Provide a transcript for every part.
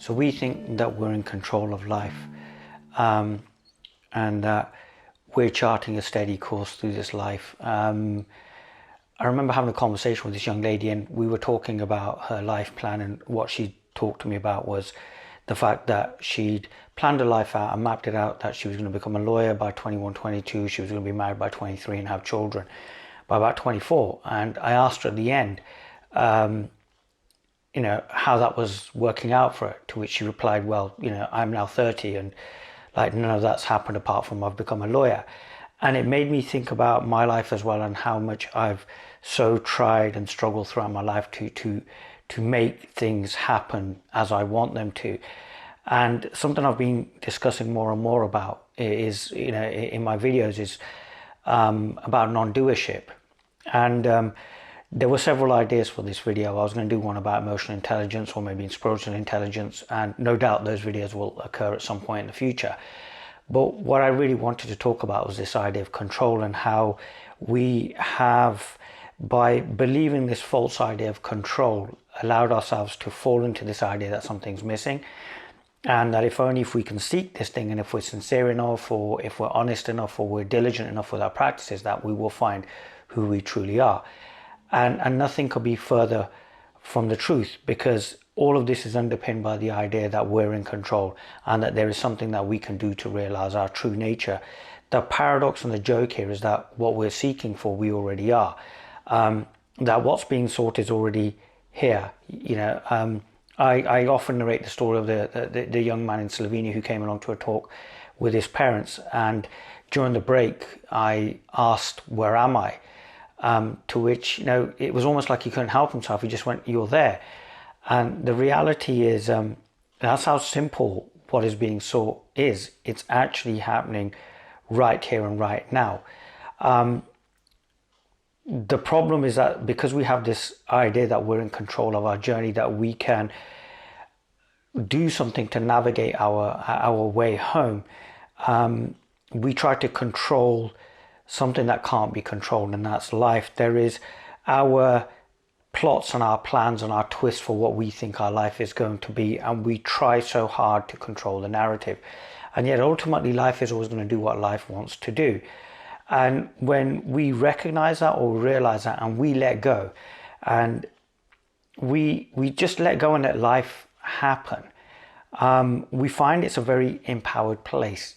So we think that we're in control of life, and that we're charting a steady course through this life. I remember having a conversation with this young lady, and we were talking about her life plan, and what she talked to me about was the fact that she'd planned her life out and mapped it out, that she was going to become a lawyer by 21, 22, she was going to be married by 23 and have children by about 24. And I asked her at the end, how that was working out for her, to which she replied, well, I'm now 30 and like none of that's happened apart from I've become a lawyer. And it made me think about my life as well, and how much I've so tried and struggled throughout my life to make things happen as I want them to. And something I've been discussing more and more about is, in my videos, is about non-doership. And there were several ideas for this video. I was going to do one about emotional intelligence, or maybe spiritual intelligence, and no doubt those videos will occur at some point in the future. But what I really wanted to talk about was this idea of control, and how we have, by believing this false idea of control, allowed ourselves to fall into this idea that something's missing, and that if we can seek this thing, and if we're sincere enough, or if we're honest enough, or we're diligent enough with our practices, that we will find who we truly are. And nothing could be further from the truth, because all of this is underpinned by the idea that we're in control, and that there is something that we can do to realize our true nature. The paradox and the joke here is that what we're seeking for, we already are. That what's being sought is already here. I often narrate the story of the young man in Slovenia who came along to a talk with his parents, and during the break I asked, where am I? To which, it was almost like he couldn't help himself. He just went, you're there. And the reality is, that's how simple what is being sought is. It's actually happening right here and right now. The problem is that because we have this idea that we're in control of our journey, that we can do something to navigate our way home, we try to control something that can't be controlled, and that's life. There is our plots and our plans and our twists for what we think our life is going to be, and we try so hard to control the narrative. And yet ultimately life is always going to do what life wants to do. And when we recognize that, or realize that, and we let go, and we just let go and let life happen, we find it's a very empowered place.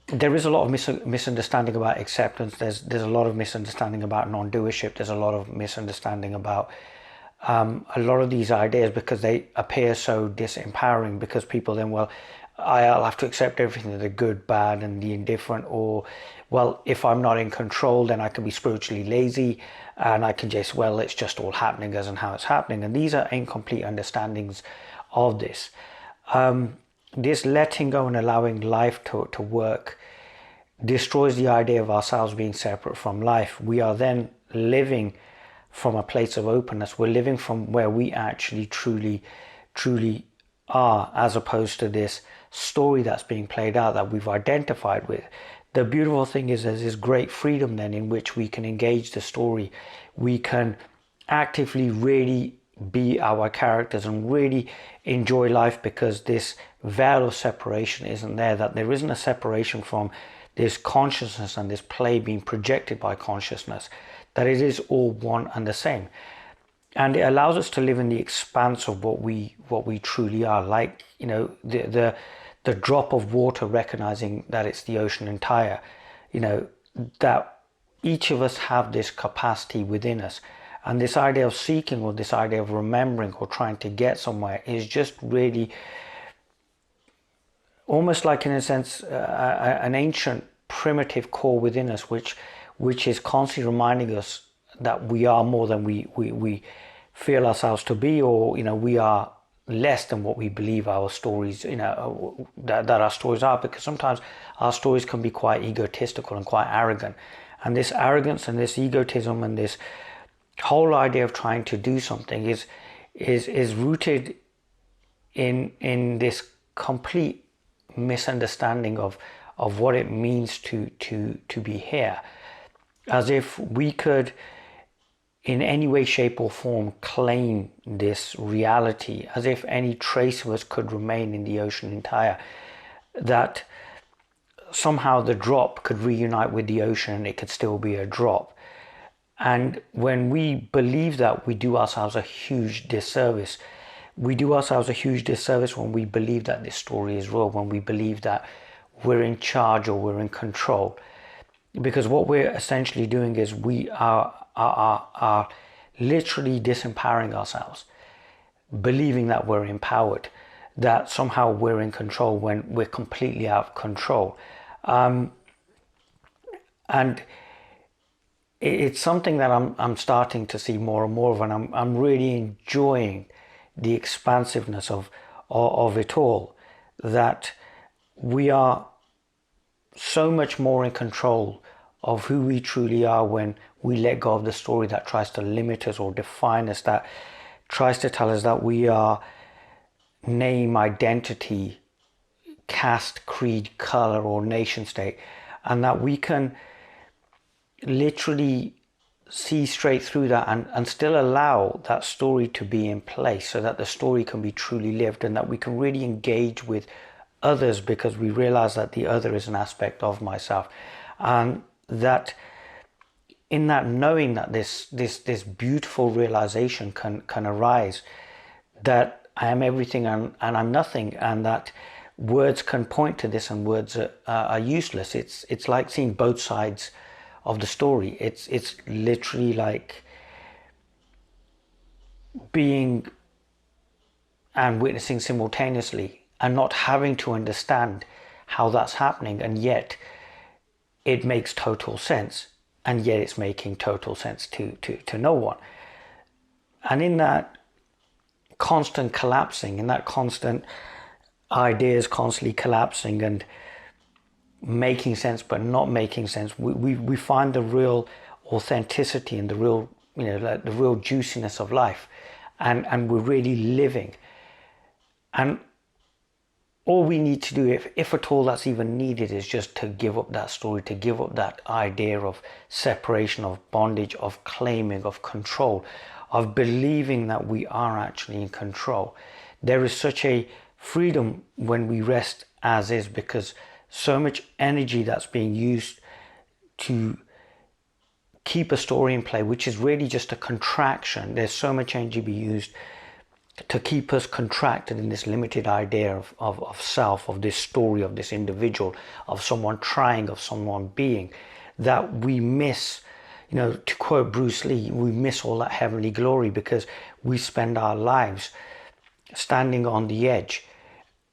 There is a lot of misunderstanding about acceptance. There's a lot of misunderstanding about non-doership. There's a lot of misunderstanding about a lot of these ideas, because they appear so disempowering, because people then, well, I'll have to accept everything, the good, bad, and the indifferent, or, well, if I'm not in control, then I can be spiritually lazy, and I can just, well, it's just all happening as and how it's happening. And these are incomplete understandings of this. This letting go and allowing life to work destroys the idea of ourselves being separate from life. We are then living from a place of openness. We're living from where we actually truly are, as opposed to this story that's being played out that we've identified with. The beautiful thing is there's this great freedom then in which we can engage the story. We can actively really be our characters and really enjoy life, because this veil of separation isn't there, that there isn't a separation from this consciousness and this play being projected by consciousness, that it is all one and the same. And it allows us to live in the expanse of what we truly are, like, the drop of water, recognizing that it's the ocean entire, that each of us have this capacity within us. And this idea of seeking, or this idea of remembering, or trying to get somewhere, is just really almost like, in a sense, an ancient primitive core within us, which is constantly reminding us that we are more than we feel ourselves to be, or we are less than what we believe our stories, that our stories are, because sometimes our stories can be quite egotistical and quite arrogant. And this arrogance and this egotism and this whole idea of trying to do something is rooted in this complete misunderstanding of what it means to be here. As if we could in any way, shape or form claim this reality, as if any trace of us could remain in the ocean entire, that somehow the drop could reunite with the ocean and it could still be a drop. And when we believe that, we do ourselves a huge disservice. We do ourselves a huge disservice when we believe that this story is real, when we believe that we're in charge or we're in control. Because what we're essentially doing is we are literally disempowering ourselves, believing that we're empowered, that somehow we're in control when we're completely out of control. And it's something that I'm starting to see more and more of, and I'm really enjoying the expansiveness of it all, that we are so much more in control of who we truly are when we let go of the story that tries to limit us or define us, that tries to tell us that we are name, identity, caste, creed, color, or nation state, and that we can literally see straight through that and still allow that story to be in place, so that the story can be truly lived and that we can really engage with others, because we realize that the other is an aspect of myself, and that in that knowing that this beautiful realization can arise, that I am everything and I'm nothing, and that words can point to this and words are useless. It's like seeing both sides of the story. It's literally like being and witnessing simultaneously and not having to understand how that's happening, and yet it makes total sense, and yet it's making total sense to no one. And in that constant collapsing, in that constant ideas constantly collapsing and making sense but not making sense, we find the real authenticity and the real, like the real juiciness of life, and we're really living. And all we need to do, if at all that's even needed, is just to give up that story, to give up that idea of separation, of bondage, of claiming, of control, of believing that we are actually in control. There is such a freedom when we rest as is, because so much energy that's being used to keep a story in play, which is really just a contraction. There's so much energy being used to keep us contracted in this limited idea of self, of this story, of this individual, of someone trying, of someone being, that we miss, to quote Bruce Lee, we miss all that heavenly glory, because we spend our lives standing on the edge,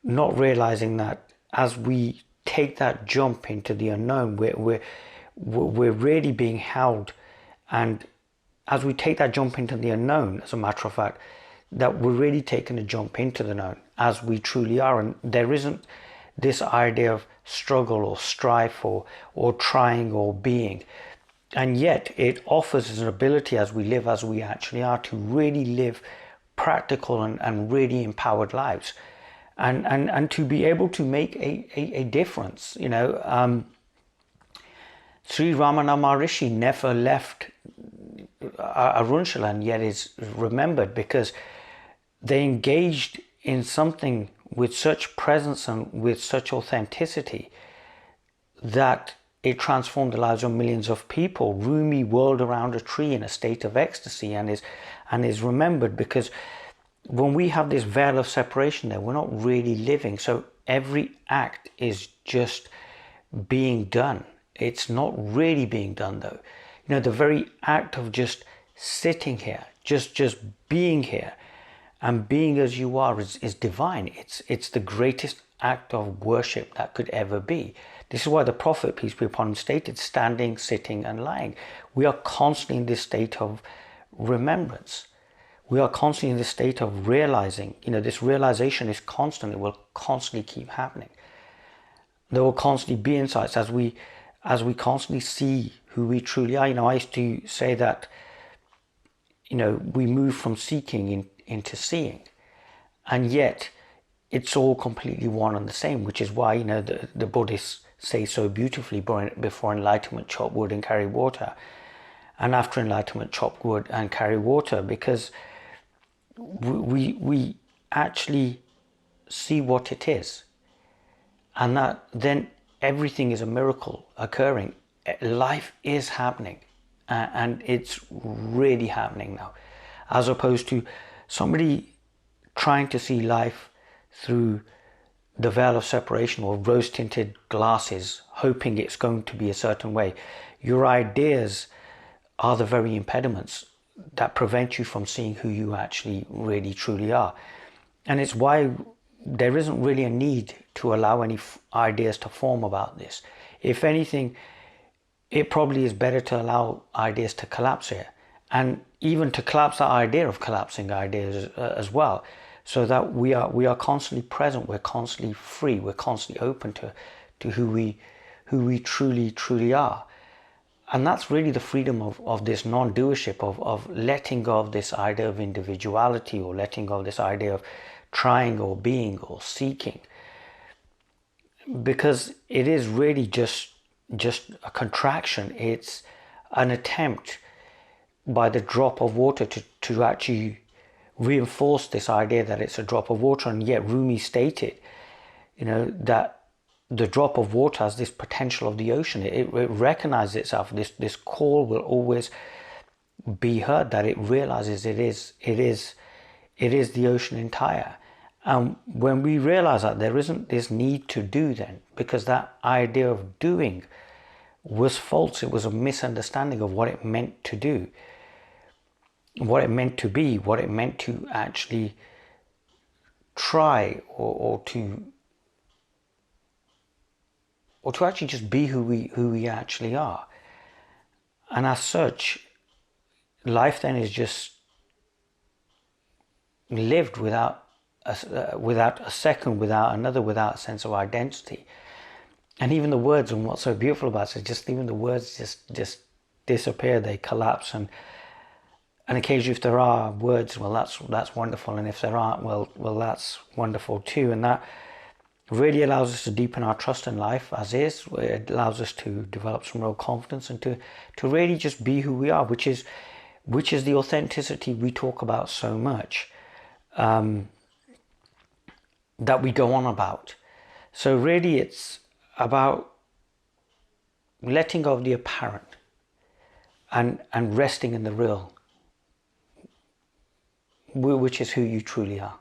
not realizing that as we take that jump into the unknown, we're really being held. And as we take that jump into the unknown, as a matter of fact, that we're really taking a jump into the known as we truly are. And there isn't this idea of struggle or strife or trying or being. And yet it offers us an ability, as we live as we actually are, to really live practical and really empowered lives, and to be able to make a difference. Sri Ramana Maharishi never left Arunachala, and yet is remembered because they engaged in something with such presence and with such authenticity that it transformed the lives of millions of people. Rumi whirled around a tree in a state of ecstasy and is remembered, because when we have this veil of separation there, we're not really living. So every act is just being done. It's not really being done though. The very act of just sitting here, just being here and being as you are is divine. It's the greatest act of worship that could ever be. This is why the Prophet, peace be upon him, stated standing, sitting and lying. We are constantly in this state of remembrance. We are constantly in this state of realizing. This realization is constant. It will constantly keep happening. There will constantly be insights as we constantly see who we truly are. I used to say that, we move from seeking into seeing, and yet it's all completely one and the same, which is why, the Buddhists say so beautifully, before enlightenment, chop wood and carry water. and after enlightenment chop wood and carry water, because we actually see what it is, and that then everything is a miracle occurring. Life is happening, and it's really happening now, as opposed to somebody trying to see life through the veil of separation or rose-tinted glasses, hoping it's going to be a certain way. Your ideas are the very impediments that prevent you from seeing who you actually really truly are. And it's why there isn't really a need to allow any ideas to form about this. If anything, it probably is better to allow ideas to collapse here, and even to collapse that idea of collapsing ideas as well, so that we are constantly present, we're constantly free, we're constantly open to who we truly are. And that's really the freedom of this non-doership, of letting go of this idea of individuality, or letting go of this idea of trying or being or seeking. Because it is really just a contraction. It's an attempt by the drop of water to actually reinforce this idea that it's a drop of water. And yet Rumi stated, that the drop of water has this potential of the ocean. It recognizes itself. This call will always be heard, that it realizes it is the ocean entire. And when we realize that, there isn't this need to do then, because that idea of doing was false. It was a misunderstanding of what it meant to do, what it meant to be, what it meant to actually try, or to actually just be who we actually are. And as such, life then is just lived without a second, without another, without a sense of identity. And even the words, and what's so beautiful about it is just even the words just disappear, they collapse. And occasionally, if there are words, well, that's wonderful. And if there aren't, well, that's wonderful too. And that really allows us to deepen our trust in life as is. It allows us to develop some real confidence, and to really just be who we are, which is the authenticity we talk about so much, that we go on about. So really, it's about letting go of the apparent and resting in the real, which is who you truly are.